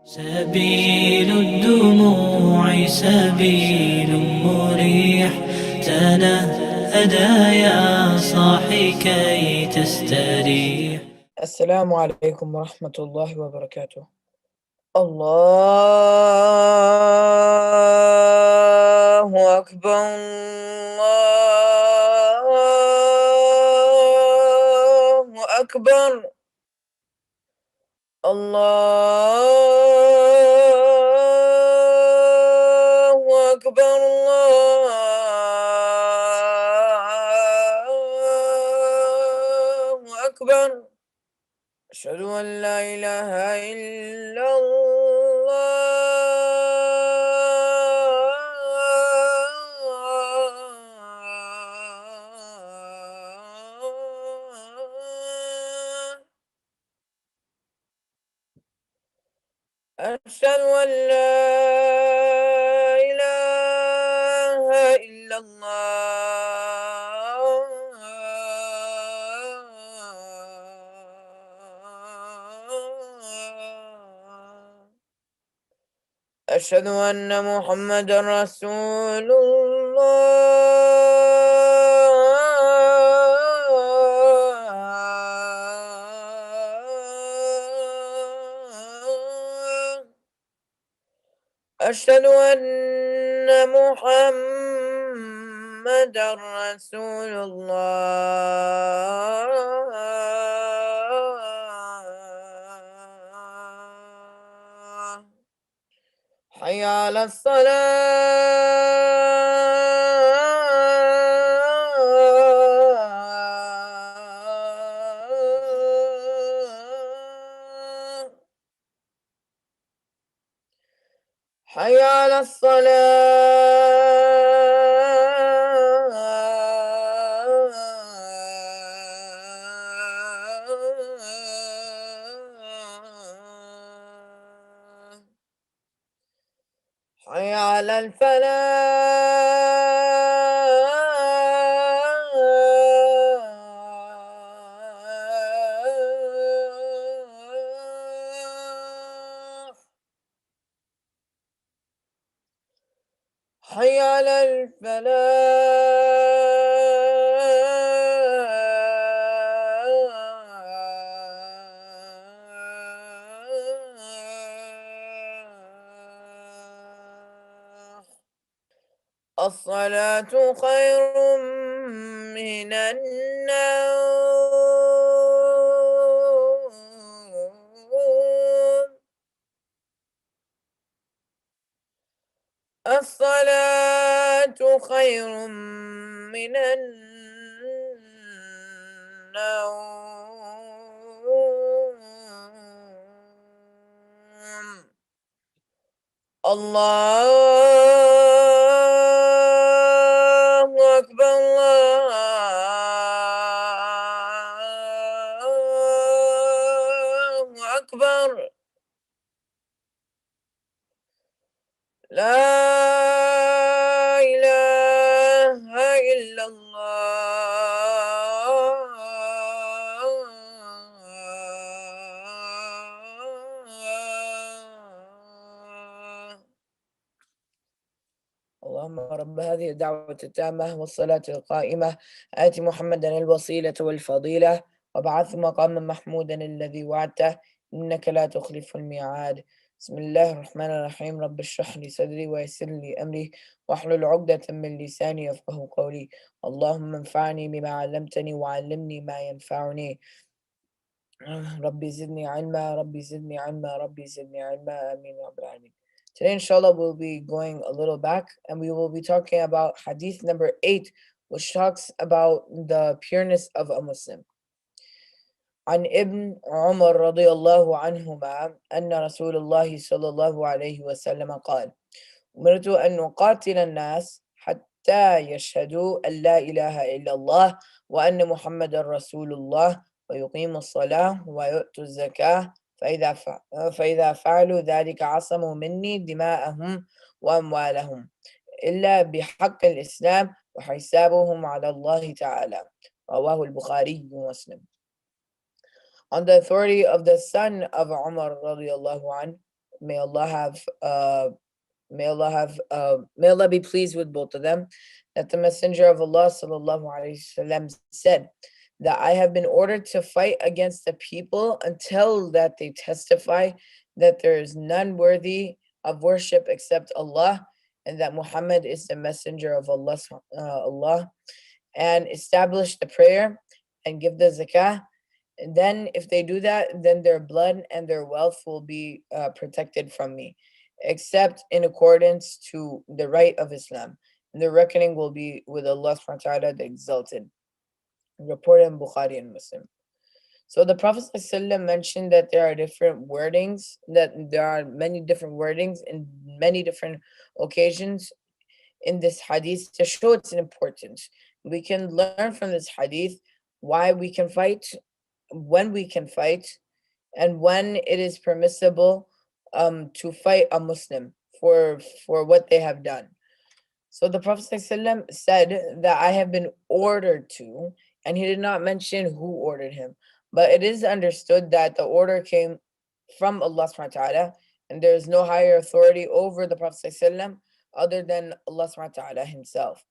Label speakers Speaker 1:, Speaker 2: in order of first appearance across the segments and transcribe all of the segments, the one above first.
Speaker 1: سبيل الدموع سبيل مريح، تنهدى يا صاحي كي تستريح.
Speaker 2: السلام عليكم ورحمة الله وبركاته. الله أكبر، الله أكبر، الله أكبر، الله أكبر. أشهد أن لا إله إلا الله. أشهد أن لا إله إلا الله. أشهد أن محمدا رسول الله. أشهد أن محمدا رسول الله. حي على الصلاة. حي على الصلاة. حي على الفلاح. حي على الفلاح. الصلاة خير من النوم. الصلاة خير من النوم. الله أكبر، الله أكبر. لا إله إلا الله. اللهم رب هذه الدعوة التامة والصلاة القائمة، آت محمدا الوسيلة والفضيلة وابعثه مقاما محمودا الذي وعدته، إنك لا تخلف الميعاد. بسم الله الرحمن الرحيم. رب اشرح لي صدري ويسر لي أمري واحلل عقدة من لساني يفقه قولي. اللهم انفعني بما علمتني وعلمني ما ينفعني. ربي زدني علما، ربي زدني علما، ربي زدني علما. آمين يا رب العالمين. Today, inshallah, we'll be going a little back and we will be talking about hadith number 8, which talks about the pureness of a Muslim. عن ابن عمر رضي الله عنهما أن رسول الله صلى الله عليه وسلم قال: أمرت أن أقاتل الناس حتى يشهدوا أن لا إله إلا الله وأن محمد رسول الله ويقيموا الصلاة ويؤتوا الزكاة، فإذا فعلوا ذلك عصموا مني دماءهم وأموالهم إلا بحق الإسلام وحسابهم على الله تعالى. رواه البخاري ومسلم. On the authority of the son of Umar radiallahu anhu, may Allah have may Allah be pleased with both of them, that the Messenger of Allah sallallahu alaihi wasallam said that I have been ordered to fight against the people until that they testify that there is none worthy of worship except Allah, and that Muhammad is the messenger of Allah, and establish the prayer and give the zakah. And then, if they do that, then their blood and their wealth will be protected from me, except in accordance to the right of Islam. And the reckoning will be with Allah subhanahu wa ta'ala, the exalted. Reported in Bukhari and Muslim. So the Prophet ﷺ mentioned that there are different wordings, that there are many different wordings in many different occasions in this hadith to show its importance. We can learn from this hadith why we can fight, when we can fight, and when it is permissible to fight a Muslim for what they have done. So the Prophet ﷺ said that I have been ordered to, and he did not mention who ordered him. But it is understood that the order came from Allah subhanahu wa ta'ala, and there is no higher authority over the Prophet ﷺ other than Allah subhanahu wa ta'ala himself.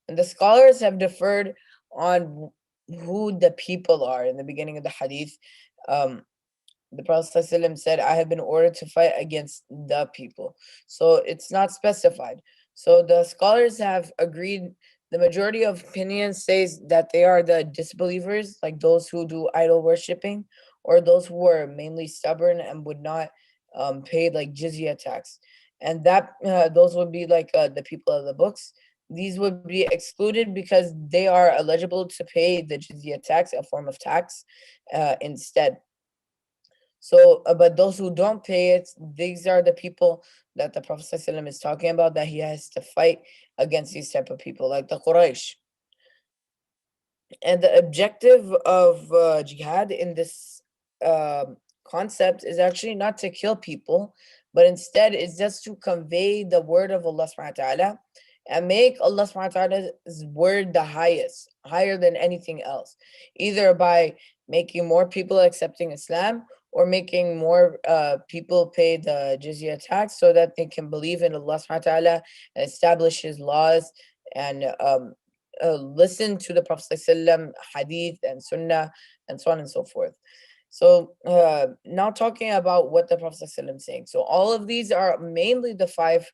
Speaker 2: And the scholars have differed on who the people are. In the beginning of the hadith, the Prophet ﷺ said, I have been ordered to fight against the people. So it's not specified. So the scholars have agreed, the majority of opinions says that they are the disbelievers, like those who do idol worshipping, or those who are mainly stubborn and would not pay like jizya tax. And that those would be like the people of the books. These would be excluded because they are eligible to pay the jizya tax, a form of tax, instead. So, but those who don't pay it, these are the people that the Prophet ﷺ is talking about, that he has to fight against these type of people, like the Quraysh. And the objective of jihad in this concept is actually not to kill people, but instead it's just to convey the word of Allah subhanahu wa ta'ala and make Allah subhanahu wa ta'ala's word the highest, higher than anything else, either by making more people accepting Islam or making more people pay the jizya tax so that they can believe in Allah subhanahu wa ta'ala and establish his laws and listen to the Prophet ﷺ, hadith and sunnah and so on and so forth. So now talking about what the Prophet ﷺ is saying. So all of these are mainly the five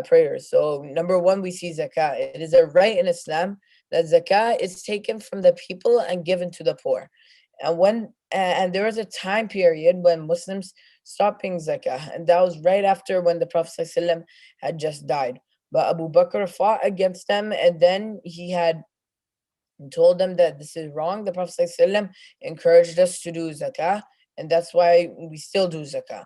Speaker 2: prayers. So number one, we see zakah. It is a right in Islam that zakah is taken from the people and given to the poor. And there was a time period when Muslims stopped paying zakah, and that was right after when the Prophet ﷺ had just died. But Abu Bakr fought against them, and then he had told them that this is wrong. The Prophet ﷺ encouraged us to do zakah, and that's why we still do zakah.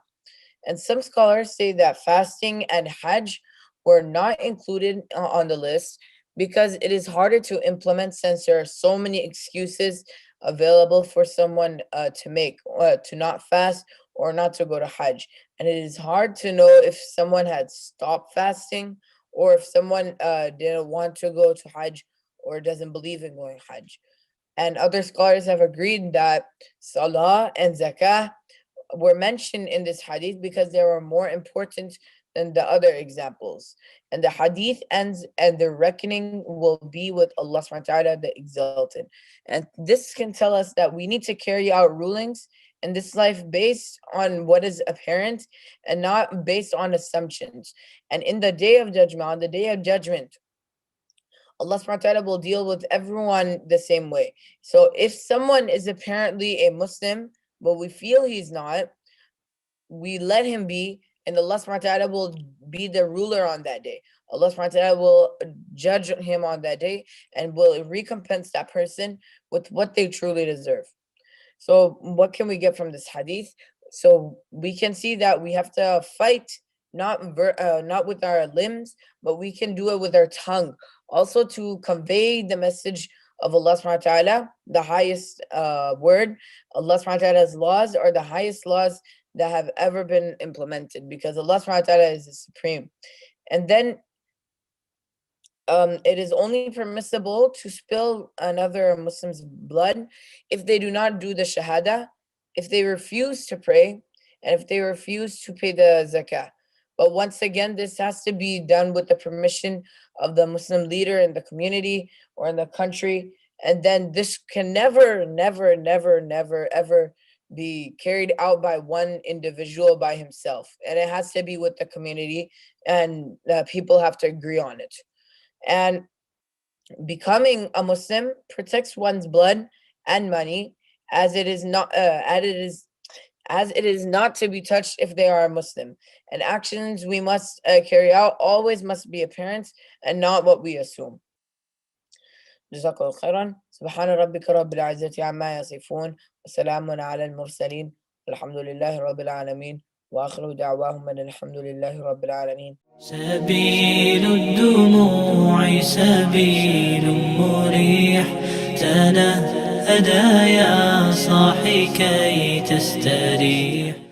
Speaker 2: And some scholars say that fasting and Hajj were not included on the list because it is harder to implement since there are so many excuses available for someone to make, to not fast or not to go to Hajj. And it is hard to know if someone had stopped fasting or if someone didn't want to go to Hajj or doesn't believe in going Hajj. And other scholars have agreed that Salah and Zakah were mentioned in this hadith because they were more important than the other examples. And the hadith ends, and the reckoning will be with Allah subhanahu wa ta'ala, the exalted. And this can tell us that we need to carry out rulings in this life based on what is apparent and not based on assumptions. And in the day of judgment, on the day of judgment, Allah subhanahu wa ta'ala will deal with everyone the same way. So if someone is apparently a Muslim, but we feel he's not, we let him be, and Allah subhanahu wa ta'ala will be the ruler on that day. Allah subhanahu wa ta'ala will judge him on that day and will recompense that person with what they truly deserve. So what can we get from this hadith? So we can see that we have to fight not with our limbs, but we can do it with our tongue. Also to convey the message of Allah subhanahu wa ta'ala, the highest word. Allah subhanahu wa ta'ala's laws are the highest laws that have ever been implemented because Allah subhanahu wa ta'ala is the supreme. And then it is only permissible to spill another Muslim's blood if they do not do the shahada, if they refuse to pray, and if they refuse to pay the zakah. But once again, this has to be done with the permission of the Muslim leader in the community or in the country. And then this can never, never, never, never, ever be carried out by one individual by himself. And it has to be with the community, and people have to agree on it. And becoming a Muslim protects one's blood and money, as it is not to be touched if they are a Muslim. And actions we must carry out always must be apparent and not what we assume. جزاك الله خيرا. سبحان ربك رب العزة عما يصفون وسلام على المرسلين والحمد لله رب العالمين وآخر دعواهم أن الحمد لله رب العالمين.
Speaker 1: سبيل الدموع سبيل مريح، تنهدى يا صاحي كي تستريح.